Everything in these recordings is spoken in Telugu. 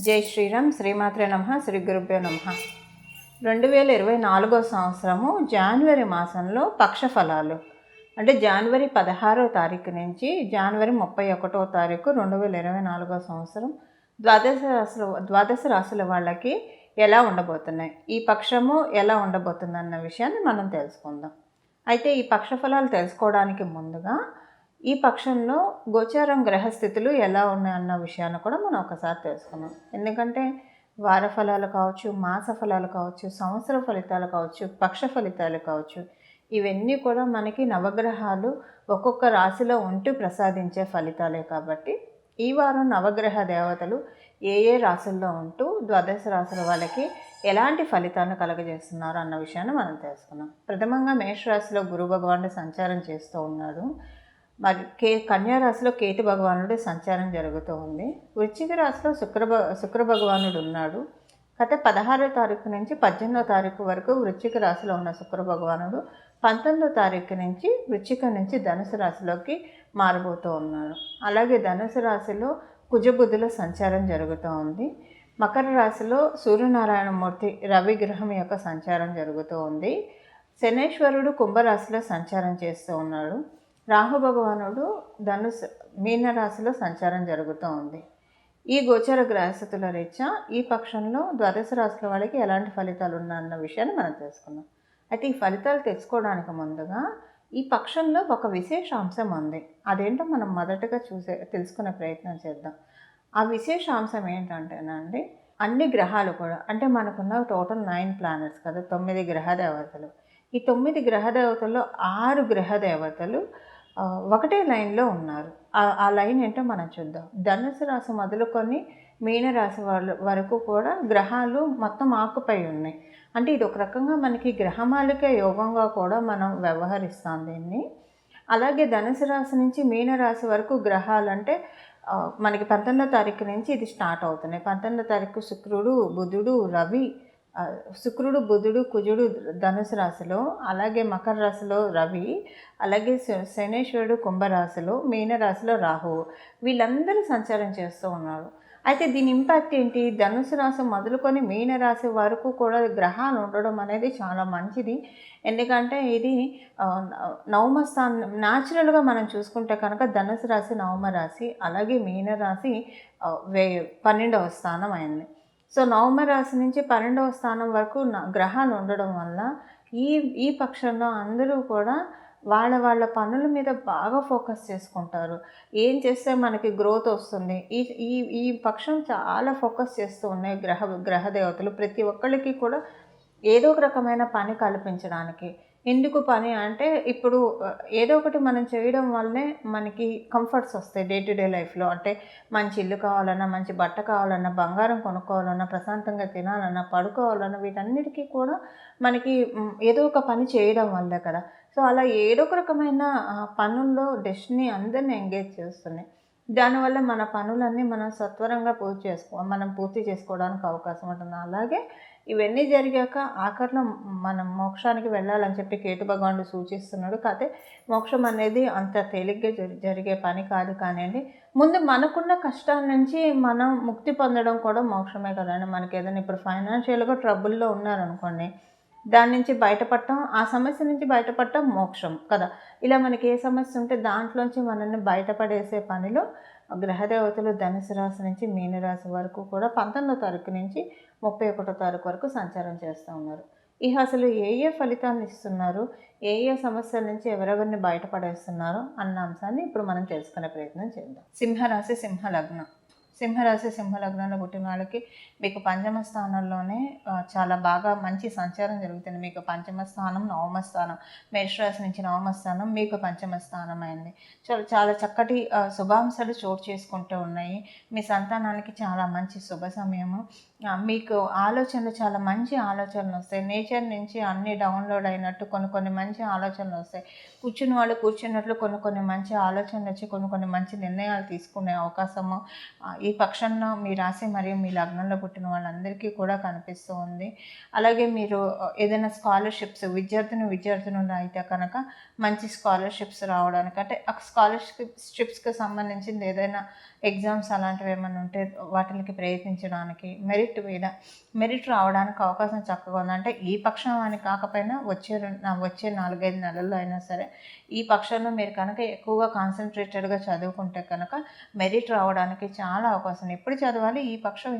జై శ్రీరామ్. శ్రీమాత్రే నమః. శ్రీ గురుభ్యో నమః. 2024 సంవత్సరము జనవరి మాసంలో పక్ష ఫలాలు అంటే జనవరి 16వ తారీఖు నుంచి జనవరి 31వ తారీఖు 2024 సంవత్సరం ద్వాదశ రాశుల వాళ్ళకి ఎలా ఉండబోతున్నాయి, ఈ పక్షము ఎలా ఉండబోతుందన్న విషయాన్ని మనం తెలుసుకుందాం. అయితే ఈ పక్ష ఫలాలు తెలుసుకోవడానికి ముందుగా ఈ పక్షంలో గోచారం గ్రహస్థితులు ఎలా ఉన్నాయన్న విషయాన్ని కూడా మనం ఒకసారి తెలుసుకున్నాం. ఎందుకంటే వార ఫలాలు కావచ్చు, మాస ఫలాలు కావచ్చు, సంవత్సర ఫలితాలు కావచ్చు, పక్ష ఫలితాలు కావచ్చు, ఇవన్నీ కూడా మనకి నవగ్రహాలు ఒక్కొక్క రాశిలో ఉంటూ ప్రసాదించే ఫలితాలే. కాబట్టి ఈ వారం నవగ్రహ దేవతలు ఏ ఏ రాశుల్లో ఉంటూ ద్వాదశ రాశుల వాళ్ళకి ఎలాంటి ఫలితాలను కలగజేస్తున్నారు అన్న విషయాన్ని మనం తెలుసుకున్నాం. ప్రథమంగా మేషరాశిలో గురు భగవానుడు సంచారం చేస్తూ ఉన్నాడు. మరి కన్యా రాశిలో కేతు భగవానుడు సంచారం జరుగుతూ ఉంది. వృశ్చిక రాశిలో శుక్ర భగవానుడు ఉన్నాడు. గత 16వ తారీఖు నుంచి 18వ తారీఖు వరకు వృశ్చిక రాశిలో ఉన్న శుక్ర భగవానుడు 19వ తారీఖు నుంచి వృశ్చిక నుంచి ధనుసు రాశిలోకి మారబోతూ ఉన్నాడు. అలాగే ధనుసు రాశిలో కుజబుధుల సంచారం జరుగుతూ ఉంది. మకర రాశిలో సూర్యనారాయణమూర్తి రవి గ్రహం యొక్క సంచారం జరుగుతూ ఉంది. శనేశ్వరుడు కుంభరాశిలో సంచారం చేస్తూ ఉన్నాడు. రాహు భగవానుడు మీనరాశిలో సంచారం జరుగుతూ ఉంది. ఈ గోచర గ్రహస్థితుల రీత్యా ఈ పక్షంలో ద్వాదశ రాశుల వాళ్ళకి ఎలాంటి ఫలితాలు ఉన్నాయన్న విషయాన్ని మనం తెలుసుకుందాం. అయితే ఈ ఫలితాలు తెలుసుకోవడానికి ముందుగా ఈ పక్షంలో ఒక విశేష అంశం ఉంది. అదేంటో మనం మొదటగా తెలుసుకునే ప్రయత్నం చేద్దాం. ఆ విశేష అంశం ఏంటంటేనండి, అన్ని గ్రహాలు కూడా అంటే మనకున్న టోటల్ 9 ప్లానెట్స్ కదా, 9 గ్రహ దేవతలు. ఈ 9 గ్రహ దేవతల్లో 6 గ్రహ దేవతలు ఒకటే లైన్లో ఉన్నారు. ఆ లైన్ ఏంటో మనం చూద్దాం. ధనుసు రాశి మొదలుకొని మీనరాశి వరకు కూడా గ్రహాలు మొత్తం ఆకుపై ఉన్నాయి. అంటే ఇది ఒక రకంగా మనకి గ్రహమాలిక యోగంగా కూడా మనం వ్యవహరిస్తాం దీన్ని. అలాగే ధనుసు రాశి నుంచి మీనరాశి వరకు గ్రహాలు అంటే మనకి 19వ తారీఖు నుంచి ఇది స్టార్ట్ అవుతున్నాయి. 19వ తారీఖు శుక్రుడు, బుధుడు, రవి, శుక్రుడు, బుధుడు, కుజుడు ధనుసు రాశిలో, అలాగే మకర రాశిలో రవి, అలాగే శనేశ్వరుడు కుంభరాశిలో, మీనరాశిలో రాహువు, వీళ్ళందరూ సంచారం చేస్తూ ఉన్నారు. అయితే దీని ఇంపాక్ట్ ఏంటి? ధనుసు రాశి మొదలుకొని మీనరాశి వరకు కూడా గ్రహాలు ఉండడం అనేది చాలా మంచిది. ఎందుకంటే ఇది నవమ స్థానం. న్యాచురల్గా మనం చూసుకుంటే కనుక ధనుసు రాశి నవమ రాశి, అలాగే మీనరాశి 12వ స్థానం అయింది. సో నవమ రాశి నుంచి 12వ స్థానం వరకు గ్రహాలు ఉండడం వల్ల ఈ పక్షంలో అందరూ కూడా వాళ్ళ పనుల మీద బాగా ఫోకస్ చేసుకుంటారు. ఏం చేస్తే మనకి గ్రోత్ వస్తుంది, ఈ పక్షం చాలా ఫోకస్ చేస్తూ ఉన్నాయి గ్రహ దేవతలు. ప్రతి ఒక్కళ్ళకి కూడా ఏదో ఒక రకమైన పని కల్పించడానికి. ఎందుకు పని అంటే, ఇప్పుడు ఏదో ఒకటి మనం చేయడం వల్లే మనకి కంఫర్ట్స్ వస్తాయి డే టు డే లైఫ్లో. అంటే మంచి ఇల్లు కావాలన్నా, మంచి బట్ట కావాలన్నా, బంగారం కొనుక్కోవాలన్నా, ప్రశాంతంగా తినాలన్నా, పడుకోవాలన్నా, వీటన్నిటికీ కూడా మనకి ఏదో ఒక పని చేయడం వల్లే కదా. సో అలా ఏదో ఒక రకమైన పనుల్లో డెస్టినీ అందరినీ ఎంగేజ్ చేస్తున్నాయి. దానివల్ల మన పనులన్నీ మనం సత్వరంగా మనం పూర్తి చేసుకోవడానికి అవకాశం ఉంటుంది. అలాగే ఇవన్నీ జరిగాక ఆఖరిలో మనం మోక్షానికి వెళ్ళాలని చెప్పి కేతు భగవానుడు సూచిస్తున్నాడు. కాకపోతే మోక్షం అనేది అంత తేలిగ్గా జరిగే పని కాదు. కానివ్వండి, ముందు మనకున్న కష్టాల నుంచి మనం ముక్తి పొందడం కూడా మోక్షమే కదండి. మనకి ఏదైనా ఇప్పుడు ఫైనాన్షియల్గా ట్రబుల్లో ఉన్నారనుకోండి, దాని నుంచి బయటపడటం, ఆ సమస్య నుంచి బయటపడటం మోక్షం కదా. ఇలా మనకి ఏ సమస్య ఉంటే దాంట్లోంచి మనల్ని బయటపడేసే పనిలో గ్రహదేవతలు ధనుసు రాశి నుంచి మీనరాశి వరకు కూడా 19వ తారీఖు నుంచి 31వ తారీఖు వరకు సంచారం చేస్తూ ఉన్నారు. అసలు ఏ ఫలితాన్ని ఇస్తున్నారు, ఏ సమస్యల నుంచి ఎవరెవరిని బయటపడేస్తున్నారు అన్న అంశాన్ని ఇప్పుడు మనం తెలుసుకునే ప్రయత్నం చేద్దాం. సింహరాశి, సింహలగ్నం. సింహలగ్నంలో పుట్టిన వాళ్ళకి మీకు పంచమ స్థానంలోనే చాలా బాగా మంచి సంచారం జరుగుతుంది. మీకు పంచమ స్థానం, నవమ స్థానం, మేషరాశి నుంచి నవమ స్థానం మీకు పంచమ స్థానం అయింది. చాలా చక్కటి శుభాంశాలు చోటు చేసుకుంటూ ఉన్నాయి. మీ సంతానానికి చాలా మంచి శుభ సమయము. మీకు ఆలోచనలు, చాలా మంచి ఆలోచనలు వస్తాయి. నేచర్ నుంచి అన్నీ డౌన్లోడ్ అయినట్టు కొన్ని మంచి ఆలోచనలు వస్తాయి. కూర్చున్న వాళ్ళు కూర్చున్నట్లు కొన్ని మంచి ఆలోచనలు వచ్చి కొన్ని మంచి నిర్ణయాలు తీసుకునే అవకాశము ఈ పక్షంలో మీ రాశి మరియు మీ లగ్నంలో పుట్టిన వాళ్ళందరికీ కూడా కనిపిస్తూ ఉంది. అలాగే మీరు ఏదైనా స్కాలర్షిప్స్ విద్యార్థినులు అయితే కనుక మంచి స్కాలర్షిప్స్ రావడానికి, అంటే ఆ స్కాలర్షిప్స్కి సంబంధించింది ఏదైనా ఎగ్జామ్స్ అలాంటివి ఏమైనా ఉంటే వాటికి ప్రయత్నించడానికి మెరిట్ రావడానికి అవకాశం చక్కగా ఉంది. అంటే ఈ పక్షం అని కాకపోయినా వచ్చే 4-5 నెలల్లో అయినా సరే ఈ పక్షంలో మీరు కనుక ఎక్కువగా కాన్సన్ట్రేటెడ్గా చదువుకుంటే కనుక మెరిట్ రావడానికి చాలా అవకాశం ఉంది. ఎప్పుడు చదవాలి? ఈ పక్షం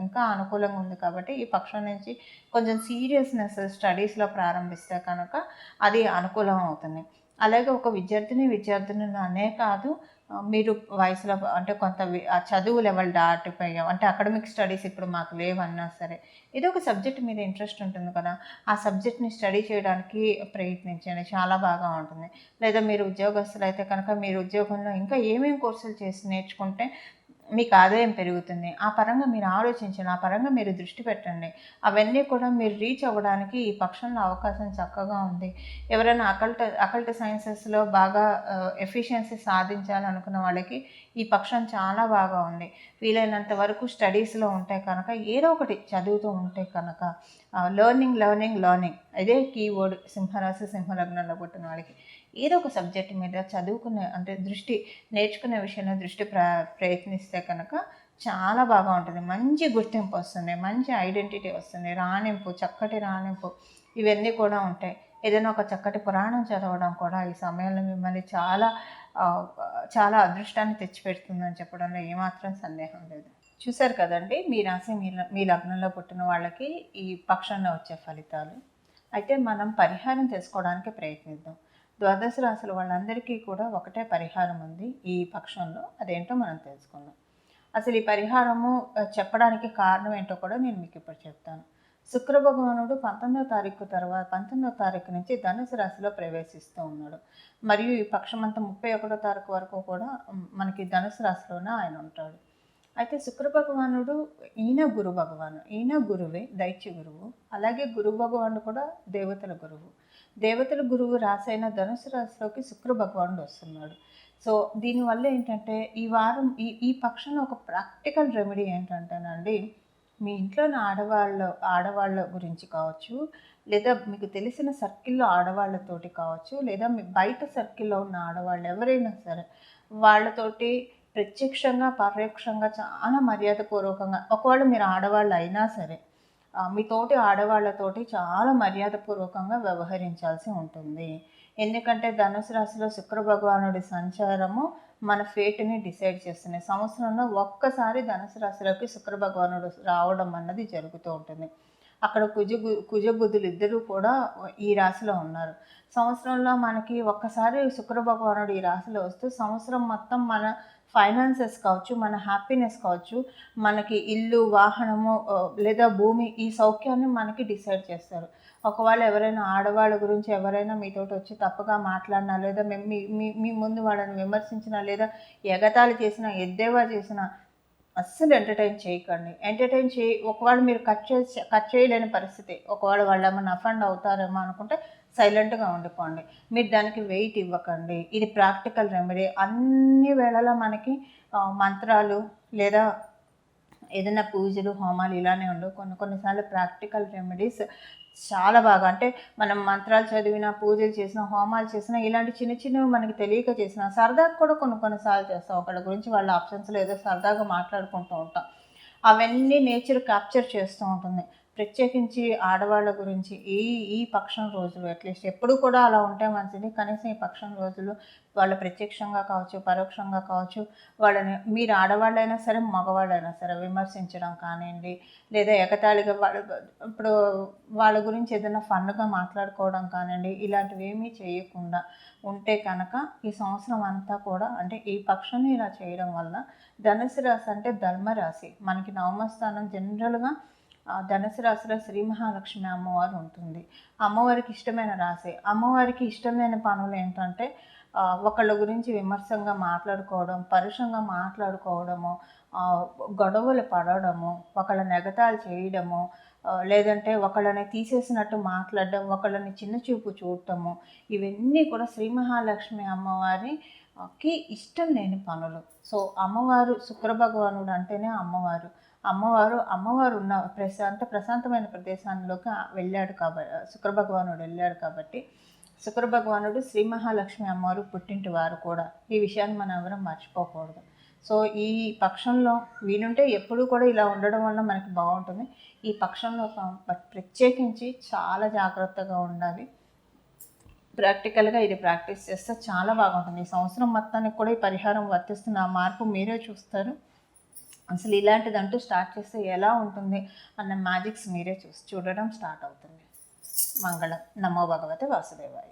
ఇంకా అనుకూలంగా ఉంది కాబట్టి ఈ పక్షం నుంచి కొంచెం సీరియస్నెస్ స్టడీస్లో ప్రారంభిస్తే కనుక అది అనుకూలం అవుతుంది. అలాగే ఒక విద్యార్థినులు అనే కాదు, మీరు వయసులో అంటే ఆ చదువు లెవెల్ దాటిపోయాం అంటే అకాడమిక్ స్టడీస్ ఇప్పుడు మాకు లేవన్నా సరే ఏదో ఒక సబ్జెక్ట్ మీద ఇంట్రెస్ట్ ఉంటుంది కదా, ఆ సబ్జెక్ట్ని స్టడీ చేయడానికి ప్రయత్నించండి, చాలా బాగా ఉంటుంది. లేదా మీరు ఉద్యోగస్తులు అయితే కనుక మీరు ఉద్యోగంలో ఇంకా ఏమేమి కోర్సులు నేర్చుకుంటే మీకు ఆదాయం పెరుగుతుంది, ఆ పరంగా మీరు ఆలోచించండి, ఆ పరంగా మీరు దృష్టి పెట్టండి. అవన్నీ కూడా మీరు రీచ్ అవ్వడానికి ఈ పక్షంలో అవకాశం చక్కగా ఉంది. ఎవరైనా అకల్ట్ సైన్సెస్లో బాగా ఎఫిషియన్సీ సాధించాలనుకున్న వాళ్ళకి ఈ పక్షం చాలా బాగా ఉంది. వీలైనంత వరకు స్టడీస్లో ఉంటే కనుక ఏదో ఒకటి చదువుతూ ఉంటే కనుక లెర్నింగ్ అదే కీవర్డ్ సింహరాశి సింహలగ్నంలో పుట్టిన వాళ్ళకి ఏదో ఒక సబ్జెక్ట్ మీద చదువుకునే అంటే నేర్చుకునే విషయంలో ప్రయత్నిస్తే కనుక చాలా బాగా ఉంటుంది. మంచి గుర్తింపు వస్తుంది, మంచి ఐడెంటిటీ వస్తుంది, చక్కటి రాణింపు ఇవన్నీ కూడా ఉంటాయి. ఏదైనా ఒక చక్కటి పురాణం చదవడం కూడా ఈ సమయంలో మిమ్మల్ని చాలా అదృష్టాన్ని తెచ్చిపెడుతుందని చెప్పడంలో ఏమాత్రం సందేహం లేదు. చూశారు కదండి, మీ రాశి మీ లగ్నంలో పుట్టిన వాళ్ళకి ఈ పక్షంలో వచ్చే ఫలితాలు. అయితే మనం పరిహారం చేసుకోవడానికి ప్రయత్నిద్దాం. ద్వాదశ రాశుల వాళ్ళందరికీ కూడా ఒకటే పరిహారం ఉంది ఈ పక్షంలో, అదేంటో మనం తెలుసుకుందాం. అసలు ఈ పరిహారము చెప్పడానికి కారణం ఏంటో కూడా నేను మీకు ఇప్పుడు చెప్తాను. శుక్ర భగవానుడు 19వ తారీఖు నుంచి ధనుసు రాశిలో ప్రవేశిస్తూ ఉన్నాడు. మరియు ఈ పక్షమంతా 31వ తారీఖు వరకు కూడా మనకి ధనుసు రాశిలోనే ఆయన ఉంటాడు. అయితే శుక్ర భగవానుడు ఈయన గురువే, దైత్య గురువు. అలాగే గురు భగవానుడు కూడా దేవతల గురువు రాశి అయిన ధనుసు రాశిలోకి శుక్ర భగవానుడు వస్తున్నాడు. సో దీనివల్ల ఏంటంటే ఈ వారం ఈ పక్షంలో ఒక ప్రాక్టికల్ రెమెడీ ఏంటంటేనండి, మీ ఇంట్లోని ఆడవాళ్ళ గురించి కావచ్చు, లేదా మీకు తెలిసిన సర్కిల్లో ఆడవాళ్ళతోటి కావచ్చు, లేదా మీ బయట సర్కిల్లో ఉన్న ఆడవాళ్ళు ఎవరైనా సరే వాళ్ళతోటి ప్రత్యక్షంగా పరోక్షంగా చాలా మర్యాదపూర్వకంగా, ఒకవేళ మీరు ఆడవాళ్ళు అయినా సరే మీ తోటి ఆడవాళ్ళతోటి చాలా మర్యాదపూర్వకంగా వ్యవహరించాల్సి ఉంటుంది. ఎందుకంటే ధనుసు రాశిలో శుక్ర భగవానుడి సంచారము మన ఫేట్ని డిసైడ్ చేస్తుంది. సంవత్సరంలో ఒక్కసారి ధనుసు రాశిలోకి శుక్ర భగవానుడు రావడం అన్నది జరుగుతూ ఉంటుంది. అక్కడ కుజబుధులు ఇద్దరూ కూడా ఈ రాశిలో ఉన్నారు. సంవత్సరంలో మనకి ఒక్కసారి శుక్ర భగవానుడు ఈ రాశిలో వస్తూ సంవత్సరం మొత్తం మన ఫైనాన్సెస్ కావచ్చు, మన హ్యాపీనెస్ కావచ్చు, మనకి ఇల్లు, వాహనము లేదా భూమి ఈ సౌఖ్యాన్ని మనకి డిసైడ్ చేస్తారు. ఒకవేళ ఎవరైనా ఆడవాళ్ళ గురించి ఎవరైనా మీతోటి వచ్చి తప్పుగా మాట్లాడినా, లేదా మీ ముందు వాళ్ళని విమర్శించినా, లేదా ఎగతాళి చేసినా, ఎద్దేవా చేసినా అస్సలు ఎంటర్టైన్ చేయకండి. ఒకవేళ మీరు కట్ చేయలేని పరిస్థితి, ఒకవేళ వాళ్ళు ఏమైనా అఫెండ్ అవుతారేమో అనుకుంటే సైలెంట్గా ఉండిపోండి. మీరు దానికి వెయిట్ ఇవ్వకండి. ఇది ప్రాక్టికల్ రెమెడీ. అన్ని వేళలా మనకి మంత్రాలు లేదా ఏదైనా పూజలు, హోమాలు ఇలానే ఉండవు. కొన్నిసార్లు ప్రాక్టికల్ రెమెడీస్ చాలా బాగా, అంటే మనం మంత్రాలు చదివినా, పూజలు చేసినా, హోమాలు చేసినా, ఇలాంటి చిన్నవి మనకి తెలియక చేసినా, సరదాగా కూడా కొన్నిసార్లు చేస్తాం. ఒకళ్ళ గురించి వాళ్ళ ఆప్షన్స్లో ఏదో సరదాగా మాట్లాడుకుంటూ ఉంటాం. అవన్నీ నేచర్ క్యాప్చర్ చేస్తూ ఉంటుంది. ప్రత్యేకించి ఆడవాళ్ళ గురించి ఈ పక్షం రోజులు అట్లీస్ట్ ఎప్పుడు కూడా అలా ఉంటే మంచిది. కనీసం ఈ పక్షం రోజులు వాళ్ళు ప్రత్యక్షంగా కావచ్చు, పరోక్షంగా కావచ్చు, వాళ్ళని మీరు ఆడవాళ్ళైనా సరే, మగవాళ్ళైనా సరే విమర్శించడం కానివ్వండి, లేదా ఎగతాళిగా ఇప్పుడు వాళ్ళ గురించి ఏదైనా ఫన్గా మాట్లాడుకోవడం కానివ్వండి, ఇలాంటివి ఏమీ చేయకుండా ఉంటే కనుక ఈ సంవత్సరం అంతా కూడా, అంటే ఈ పక్షాన్ని ఇలా చేయడం వల్ల, ధనుసు రాశి అంటే ధర్మరాశి, మనకి నవమ స్థానం జనరల్గా ధనుసు రాశిలో శ్రీ మహాలక్ష్మి అమ్మవారు ఉంటుంది. అమ్మవారికి ఇష్టమైన రాశి. అమ్మవారికి ఇష్టమైన పనులు ఏంటంటే ఒకళ్ళ గురించి విమర్శంగా మాట్లాడుకోవడం, పరుషంగా మాట్లాడుకోవడము, గొడవలు పడడము, ఒకళ్ళ ఎగతాళి చేయడము, లేదంటే ఒకళ్ళని తీసేసినట్టు మాట్లాడడం, ఒకళ్ళని చిన్న చూపు చూడటము, ఇవన్నీ కూడా శ్రీ మహాలక్ష్మి అమ్మవారికి ఇష్టం లేని పనులు. సో అమ్మవారు శుక్ర భగవానుడు అంటేనే అమ్మవారు. అమ్మవారు ఉన్న ప్రశాంతమైన ప్రదేశాల్లోకి వెళ్ళాడు కాబట్టి, శుక్ర భగవానుడు వెళ్ళాడు కాబట్టి, శుక్ర భగవానుడు శ్రీ మహాలక్ష్మి అమ్మవారు పుట్టింటి వారు కూడా. ఈ విషయాన్ని మనం ఎవరం మర్చిపోకూడదు. సో ఈ పక్షంలో వీలుంటే ఎప్పుడూ కూడా ఇలా ఉండడం వల్ల మనకి బాగుంటుంది. ఈ పక్షంలో ప్రత్యేకించి చాలా జాగ్రత్తగా ఉండాలి. ప్రాక్టికల్గా ఇది ప్రాక్టీస్ చేస్తే చాలా బాగుంటుంది. ఈ సంవత్సరం మొత్తానికి కూడా ఈ పరిహారం వర్తిస్తున్న ఆ మార్పు మీరే చూస్తారు. అసలు ఇలాంటిదంటూ స్టార్ట్ చేస్తే ఎలా ఉంటుంది అన్న మ్యాజిక్స్ మీరే చూడడం స్టార్ట్ అవుతుంది. మంగళం. నమో భగవతే వాసుదేవాయ.